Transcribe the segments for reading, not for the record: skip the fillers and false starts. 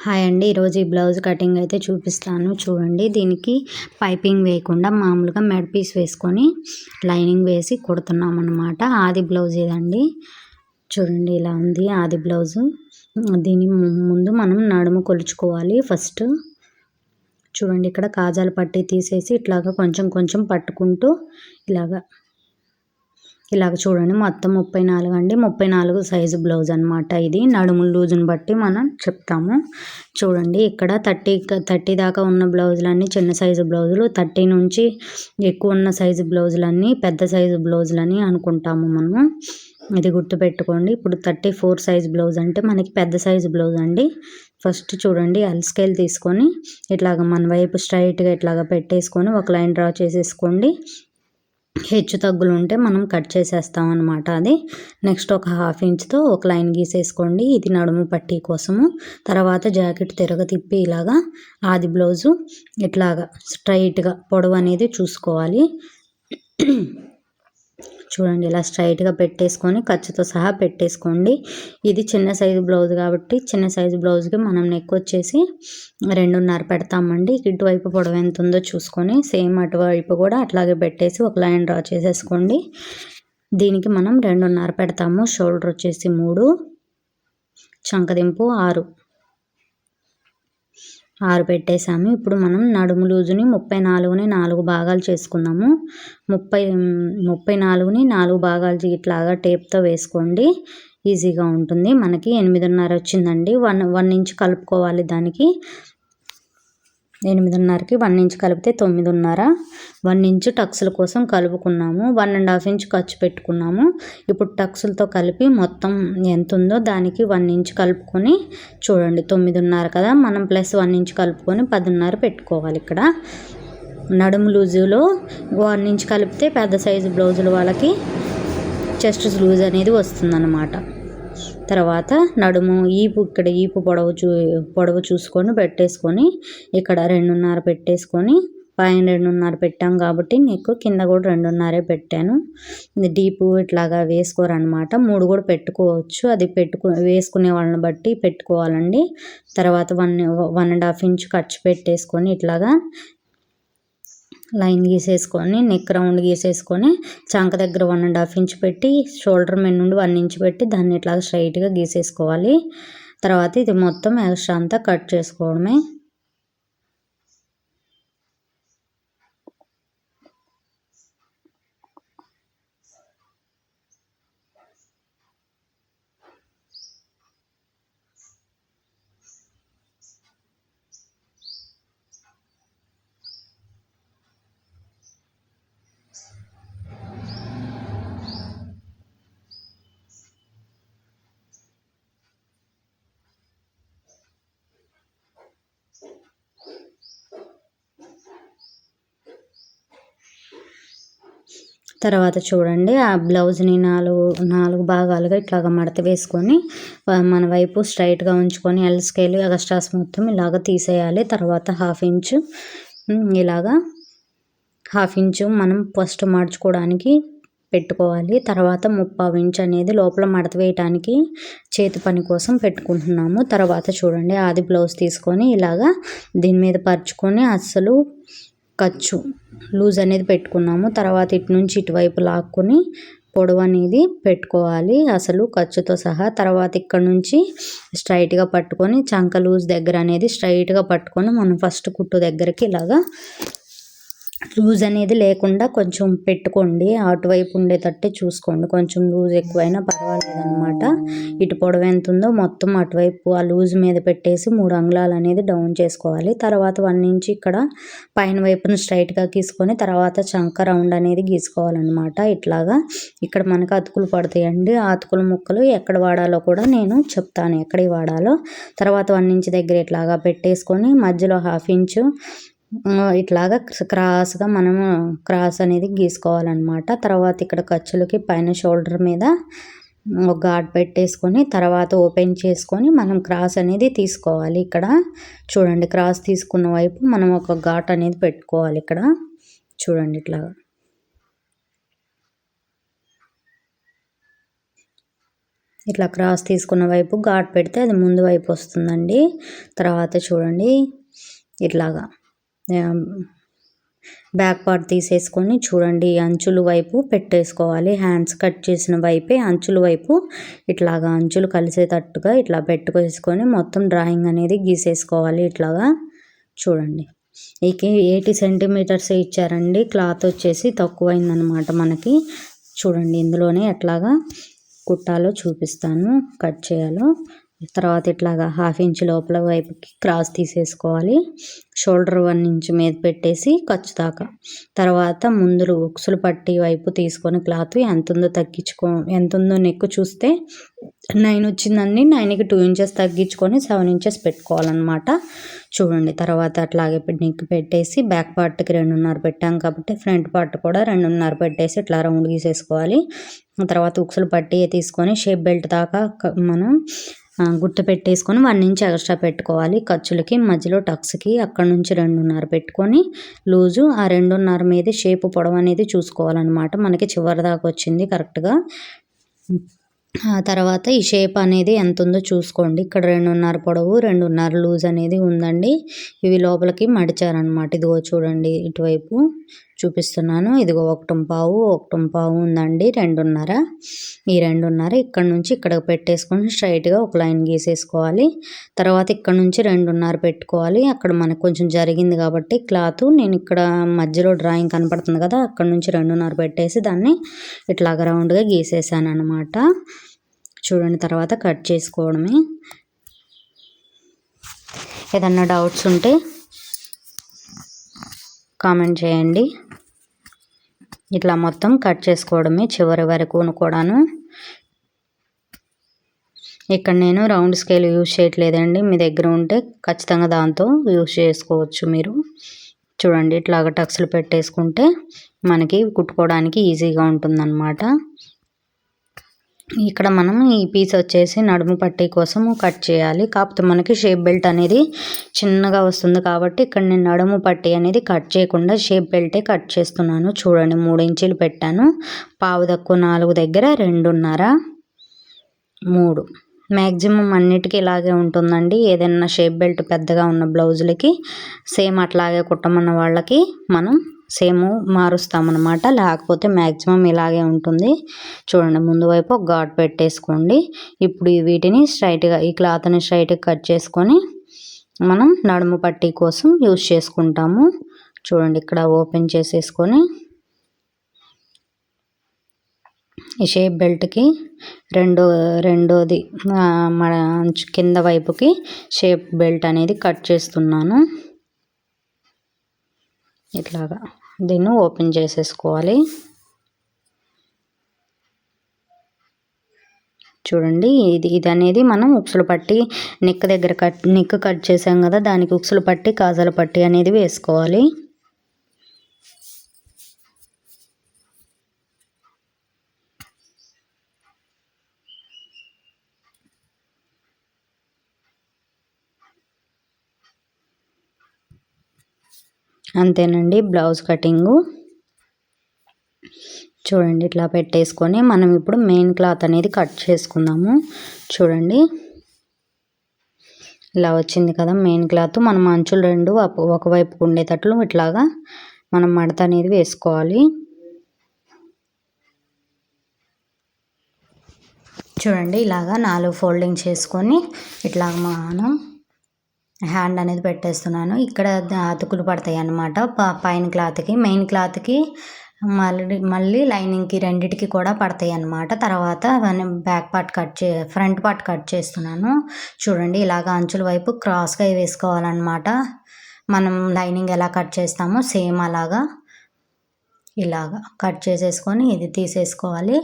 Hi అండి. ఈరోజు ఈ బ్లౌజ్ కటింగ్ అయితే చూపిస్తాను చూడండి. దీనికి పైపింగ్ వేయకుండా మామూలుగా మెడ పీస్ వేసుకొని లైనింగ్ వేసి కుడుతున్నాం అన్నమాట. ఆది బ్లౌజ్ ఇదండి. చూడండి ఇలా ఉంది ఆది బ్లౌజు. దీని ముందు మనం నడుము కొలుచుకోవాలి ఫస్ట్. చూడండి ఇక్కడ కాజాల పట్టీ తీసేసి ఇట్లాగా కొంచెం కొంచెం పట్టుకుంటూ ఇలాగ చూడండి మొత్తం 34 అండి. 34 సైజు బ్లౌజ్ అనమాట. ఇది నడుము లూజుని బట్టి మనం చెప్తాము. చూడండి ఇక్కడ 30 దాకా ఉన్న బ్లౌజులన్నీ చిన్న సైజు బ్లౌజులు, 30 నుంచి ఎక్కువ ఉన్న సైజు బ్లౌజులన్నీ పెద్ద సైజు బ్లౌజులని అనుకుంటాము మనము. ఇది గుర్తుపెట్టుకోండి. ఇప్పుడు 34 సైజు బ్లౌజ్ అంటే మనకి పెద్ద సైజు బ్లౌజ్ అండి. ఫస్ట్ చూడండి ఎల్ స్కేల్ తీసుకొని ఇట్లాగ మన వైపు స్ట్రైట్గా ఇట్లాగ పెట్టేసుకొని ఒక లైన్ డ్రా చేసేసుకోండి. హెచ్చు తగ్గులు ఉంటే మనం కట్ చేసేస్తాం అనమాట. అది నెక్స్ట్ ఒక 1/2 ఇంచ్తో ఒక లైన్ గీసేసుకోండి. ఇది నడుము పట్టీ కోసము. తర్వాత జాకెట్ తిప్పి ఇలాగా ఆది బ్లౌజు ఇట్లాగా స్ట్రైట్గా పొడవు అనేది చూసుకోవాలి. చూడండి ఇలా స్ట్రైట్గా పెట్టేసుకొని ఖర్చుతో సహా పెట్టేసుకోండి. ఇది చిన్న సైజు బ్లౌజ్ కాబట్టి చిన్న సైజు బ్లౌజ్కి మనం నెక్ వచ్చేసి 2.5 పెడతామండి. ఇటువైపు పొడవు ఎంత ఉందో చూసుకొని సేమ్ అటువైపు కూడా అట్లాగే పెట్టేసి ఒక లైన్ డ్రా చేసేసుకోండి. దీనికి మనం 2.5 పెడతాము. షోల్డర్ వచ్చేసి 3, చంకదింపు 6 పెట్టేసాము. ఇప్పుడు మనం నడుము లూజుని 34ని 4 భాగాలు చేసుకుందాము. 34ని 4 భాగాలు ఇట్లాగా టేప్తో వేసుకోండి. ఈజీగా ఉంటుంది. మనకి 8.5 వచ్చిందండి. 1 ఇంచ్ కలుపుకోవాలి. దానికి 8.5కి 1 ఇంచ్ కలిపితే 9.5. 1 ఇంచు టక్స్ల కోసం కలుపుకున్నాము. 1.5 ఇంచ్ ఖర్చు పెట్టుకున్నాము. ఇప్పుడు టక్స్లతో కలిపి మొత్తం ఎంత ఉందో దానికి 1 ఇంచ్ కలుపుకొని చూడండి 9.5 కదా, మనం ప్లస్ 1 ఇంచ్ కలుపుకొని 10.5 పెట్టుకోవాలి. ఇక్కడ నడుము లూజులో 1 ఇంచ్ కలిపితే పెద్ద సైజు బ్లౌజులు వాళ్ళకి చెస్ట్ లూజ్ అనేది వస్తుందన్నమాట. తర్వాత నడుము ఇక్కడ ఈపు పొడవు చూసుకొని పెట్టేసుకొని ఇక్కడ 2.5 పెట్టేసుకొని పైన 2.5 పెట్టాం కాబట్టి నీకు కింద కూడా 2.5 పెట్టాను. డీపు ఇట్లాగా వేసుకోరనమాట. 3 కూడా పెట్టుకోవచ్చు. అది వేసుకునే వాళ్ళని బట్టి పెట్టుకోవాలండి. తర్వాత 1.5 ఇంచ్ ఖర్చు పెట్టేసుకొని ఇట్లాగా లైన్ గీసేసుకొని నెక్ రౌండ్ గీసేసుకొని చంక దగ్గర 1.5 ఇంచ్ పెట్టి షోల్డర్ మీద నుండి 1 ఇంచ్ పెట్టి దాన్ని ఇట్లా స్ట్రైట్గా గీసేసుకోవాలి. తర్వాత ఇది మొత్తం ఎక్స్ట్రా అంతా కట్ చేసుకోవడమే. తర్వాత చూడండి ఆ బ్లౌజ్ని 4 భాగాలుగా ఇట్లాగ మడత వేసుకొని మన వైపు స్ట్రైట్గా ఉంచుకొని ఎల్ స్కేల్ ఎక్స్ట్రాస్ మొత్తం ఇలాగ తీసేయాలి. తర్వాత 1/2 ఇంచు ఇలాగా 1/2 ఇంచు మనం ఫస్ట్ మడుచుకోవడానికి పెట్టుకోవాలి. తర్వాత 3/4 ఇంచ్ అనేది లోపల మడత వేయటానికి చేతి పని కోసం పెట్టుకుంటున్నాము. తర్వాత చూడండి ఆది బ్లౌజ్ తీసుకొని ఇలాగా దీని మీద పరుచుకొని అస్సలు ఖర్చు లూజ్ అనేది పెట్టుకున్నాము. తర్వాత ఇటు నుంచి ఇటువైపు లాక్కొని పొడవు అనేది పెట్టుకోవాలి అసలు ఖర్చుతో సహా. తర్వాత ఇక్కడ నుంచి స్ట్రైట్గా పట్టుకొని చంక లూజ్ దగ్గర అనేది స్ట్రైట్గా పట్టుకొని మనం ఫస్ట్ కుట్టు దగ్గరికి ఇలాగా లూజ్ అనేది లేకుండా కొంచెం పెట్టుకోండి. అటువైపు ఉండేటట్టే చూసుకోండి. కొంచెం లూజ్ ఎక్కువైనా పర్వాలేదన్నమాట. ఇటు పొడవు ఎంత ఉందో మొత్తం అటువైపు ఆ లూజ్ మీద పెట్టేసి 3 అంగుళాలు అనేది డౌన్ చేసుకోవాలి. తర్వాత 1 ఇంచ్ ఇక్కడ పైన వైపును స్ట్రైట్గా గీసుకొని తర్వాత చంక రౌండ్ అనేది గీసుకోవాలన్నమాట. ఇట్లాగా ఇక్కడ మనకు అతుకులు పడతాయండి. ఆ అతుకుల ముక్కలు ఎక్కడ వాడాలో కూడా నేను చెప్తాను, ఎక్కడికి వాడాలో. తర్వాత 1 ఇంచ్ దగ్గర ఇట్లాగా పెట్టేసుకొని మధ్యలో 1/2 ఇంచు ఇట్లాగా క్రాస్గా మనము క్రాస్ అనేది గీసుకోవాలన్నమాట. తర్వాత ఇక్కడ ఖర్చులకి పైన షోల్డర్ మీద ఒక ఘాట్ పెట్టేసుకొని తర్వాత ఓపెన్ చేసుకొని మనం క్రాస్ అనేది తీసుకోవాలి. ఇక్కడ చూడండి క్రాస్ తీసుకున్న వైపు మనం ఒక ఘాట్ అనేది పెట్టుకోవాలి. ఇక్కడ చూడండి ఇట్లాగా ఇట్లా క్రాస్ తీసుకున్న వైపు ఘాట్ పెడితే అది ముందు వైపు వస్తుందండి. తర్వాత చూడండి ఇట్లాగా బ్యాక్ పార్ట్ తీసేసుకొని చూడండి అంచుల వైపు పెట్టేసుకోవాలి. హ్యాండ్స్ కట్ చేసిన వైపే అంచుల వైపు ఇట్లాగా అంచులు కలిసేటట్టుగా ఇట్లా పెట్టుకేసుకొని మొత్తం డ్రాయింగ్ అనేది గీసేసుకోవాలి. ఇట్లాగా చూడండి. 80 సెంటీమీటర్స్ ఇచ్చారండి. క్లాత్ వచ్చేసి తక్కువైందనమాట మనకి. చూడండి ఇందులోనే ఎట్లాగా కుట్టాలో చూపిస్తాను, కట్ చేయాలో. తర్వాత ఇట్లాగా 1/2 ఇంచ్ లోపల వైపుకి క్రాస్ తీసేసుకోవాలి. షోల్డర్ 1 ఇంచ్ మీద పెట్టేసి ఖర్చు దాకా. తర్వాత ముందు ఉక్సులు పట్టి వైపు తీసుకొని క్లాత్ ఎంత ఉందో నెక్ చూస్తే 9 వచ్చిందండి. 9కి 2 ఇంచెస్ తగ్గించుకొని 7 ఇంచెస్ పెట్టుకోవాలన్నమాట. చూడండి తర్వాత అట్లాగే నెక్ పెట్టేసి బ్యాక్ పార్ట్కి 2.5 పెట్టాం కాబట్టి ఫ్రంట్ పార్ట్ కూడా 2.5 పెట్టేసి ఇట్లా రౌండ్ గీసేసుకోవాలి. తర్వాత ఉక్సులు పట్టి తీసుకొని షేప్ బెల్ట్ దాకా మనం గుర్తు పెట్టేసుకొని 1 ఇంచ్ ఎక్స్ట్రా పెట్టుకోవాలి. ఖర్చులకి మధ్యలో టక్స్కి అక్కడ నుంచి 2.5 పెట్టుకొని లూజు ఆ 2.5 మీద షేపు పొడవు అనేది చూసుకోవాలన్నమాట. మనకి చివరి దాకా వచ్చింది కరెక్ట్గా. ఆ తర్వాత ఈ షేప్ అనేది ఎంత ఉందో చూసుకోండి. ఇక్కడ 2.5 పొడవు 2.5 లూజ్ అనేది ఉందండి. ఇవి లోపలికి మడిచారనమాట. ఇదిగో చూడండి ఇటువైపు చూపిస్తున్నాను. ఇదిగో 1.5 ఉందండి. 2.5 ఈ 2.5 ఇక్కడ నుంచి ఇక్కడ పెట్టేసుకొని స్ట్రైట్గా ఒక లైన్ గీసేసుకోవాలి. తర్వాత ఇక్కడ నుంచి 2.5 పెట్టుకోవాలి. అక్కడ మనకు కొంచెం జరిగింది కాబట్టి క్లాత్ నేను ఇక్కడ మధ్యలో డ్రాయింగ్ కనపడుతుంది కదా, అక్కడ నుంచి 2.5 పెట్టేసి దాన్ని ఇట్లాగ రౌండ్గా గీసేసాను అనమాట. చూడండి తర్వాత కట్ చేసుకోవడమే. ఏదన్నా డౌట్స్ ఉంటే కామెంట్ చేయండి. ఇట్లా మొత్తం కట్ చేసుకోవడమే చివరి వరకు కూడాను. ఇక్కడ నేను రౌండ్ స్కేల్ యూజ్ చేయట్లేదండి. మీ దగ్గర ఉంటే ఖచ్చితంగా దాంతో యూజ్ చేసుకోవచ్చు మీరు. చూడండి ఇట్లాగ టక్స్లు పెట్టేసుకుంటే మనకి కుట్టుకోవడానికి ఈజీగా ఉంటుందన్నమాట. ఇక్కడ మనం ఈ పీస్ వచ్చేసి నడుము పట్టీ కోసం కట్ చేయాలి. కాకపోతే మనకి షేప్ బెల్ట్ అనేది చిన్నగా వస్తుంది కాబట్టి ఇక్కడ నేను నడుము పట్టీ అనేది కట్ చేయకుండా షేప్ బెల్టే కట్ చేస్తున్నాను. చూడండి 3 ఇంచులు పెట్టాను. పావు తక్కువ 4 దగ్గర 2.5 3 మ్యాక్సిమం అన్నిటికీ ఇలాగే ఉంటుందండి. ఏదైనా షేప్ బెల్ట్ పెద్దగా ఉన్న బ్లౌజులకి సేమ్ అట్లాగే కుట్టమన్న వాళ్ళకి మనం సేమ్ మారుస్తామన్నమాట. లేకపోతే మ్యాక్సిమం ఇలాగే ఉంటుంది. చూడండి ముందు వైపు ఒక ఘాట్ పెట్టేసుకోండి. ఇప్పుడు వీటిని స్ట్రైట్గా ఈ క్లాత్ని స్ట్రైట్గా కట్ చేసుకొని మనం నడుము పట్టీ కోసం యూజ్ చేసుకుంటాము. చూడండి ఇక్కడ ఓపెన్ చేసేసుకొని ఈ షేప్ బెల్ట్కి రెండోది మన కింద వైపుకి షేప్ బెల్ట్ అనేది కట్ చేస్తున్నాను. ఇట్లాగా దీన్ని ఓపెన్ చేసేసుకోవాలి. చూడండి ఇది అనేది మనం ఉక్సులు పట్టి నెక్ దగ్గర నెక్ కట్ చేసాం కదా, దానికి ఉక్సులు పట్టి కాజాల పట్టి అనేది వేసుకోవాలి. అంతేనండి బ్లౌజ్ కటింగు. చూడండి ఇట్లా పెట్టేసుకొని మనం ఇప్పుడు మెయిన్ క్లాత్ అనేది కట్ చేసుకుందాము. చూడండి ఇలా వచ్చింది కదా మెయిన్ క్లాత్. మనం అంచులు 2 ఒకవైపు ఉండేటట్లు ఇట్లాగా మనం మడత అనేది వేసుకోవాలి. చూడండి ఇలాగా 4 ఫోల్డింగ్ చేసుకొని ఇట్లాగ మనం హ్యాండ్ అనేది పెట్టేస్తున్నాను. ఇక్కడ అతుకులు పడతాయి అన్నమాట పైన క్లాత్కి. మెయిన్ క్లాత్కి మళ్ళీ లైనింగ్కి రెండిటికి కూడా పడతాయి అన్నమాట. తర్వాత back part front part cut చేస్తున్నాను. చూడండి ఇలాగ అంచుల వైపు క్రాస్గా వేసుకోవాలన్నమాట. మనం లైనింగ్ ఎలా కట్ చేస్తామో సేమ్ అలాగా ఇలాగా కట్ చేసేసుకొని ఇది తీసేసుకోవాలి.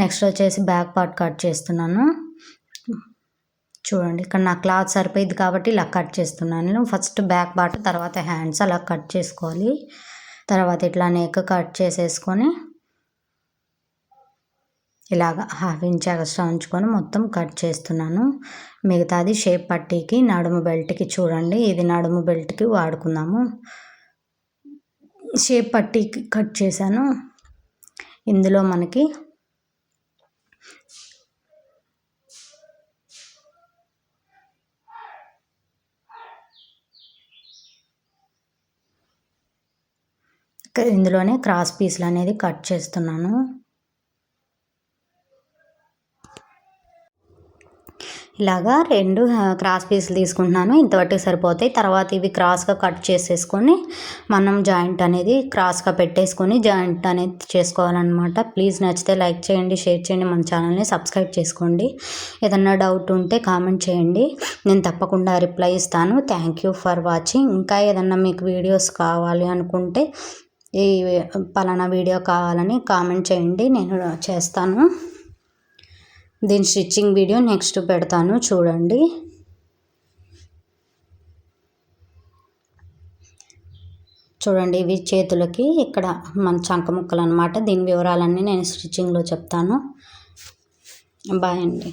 నెక్స్ట్ వచ్చేసి బ్యాక్ పార్ట్ కట్ చేస్తున్నాను. చూడండి ఇక్కడ నా క్లాత్ సరిపోయింది కాబట్టి ఇలా కట్ చేస్తున్నాను. ఫస్ట్ బ్యాక్ పార్ట్ తర్వాత హ్యాండ్స్ అలా కట్ చేసుకోవాలి. తర్వాత ఇట్లా నెక్ కట్ చేసేసుకొని ఇలాగ 1/2 ఇంచ్ ఎక్స్ట్రా ఉంచుకొని మొత్తం కట్ చేస్తున్నాను. మిగతాది షేప్ పట్టీకి నడుము బెల్ట్కి చూడండి ఇది నడుము బెల్ట్కి వాడుకుందాము. షేప్ పట్టీకి కట్ చేశాను. ఇందులో మనకి ఇందులోనే క్రాస్ పీస్లు అనేది కట్ చేస్తున్నాను. ఇలాగా 2 క్రాస్ పీసులు తీసుకుంటున్నాను. ఇంతవరకు సరిపోతాయి. తర్వాత ఇవి క్రాస్గా కట్ చేసేసుకొని మనం జాయింట్ అనేది క్రాస్గా పెట్టేసుకొని జాయింట్ అనేది చేసుకోవాలన్నమాట. ప్లీజ్ నచ్చితే లైక్ చేయండి, షేర్ చేయండి, మన ఛానల్ని సబ్స్క్రైబ్ చేసుకోండి. ఏదన్నా డౌట్ ఉంటే కామెంట్ చేయండి, నేను తప్పకుండా రిప్లై ఇస్తాను. Thank you for watching. ఇంకా ఏదన్నా మీకు వీడియోస్ కావాలి అనుకుంటే ఈ పలానా వీడియో కావాలని కామెంట్ చేయండి, నేను చేస్తాను. దీని స్టిచ్చింగ్ వీడియో నెక్స్ట్ పెడతాను, చూడండి. చూడండి, ఇవి చేతులకి ఇక్కడ మన చంక ముక్కలు అన్నమాట. దీని వివరాలన్నీ నేను స్టిచ్చింగ్లో చెప్తాను. బాయ్ అండి.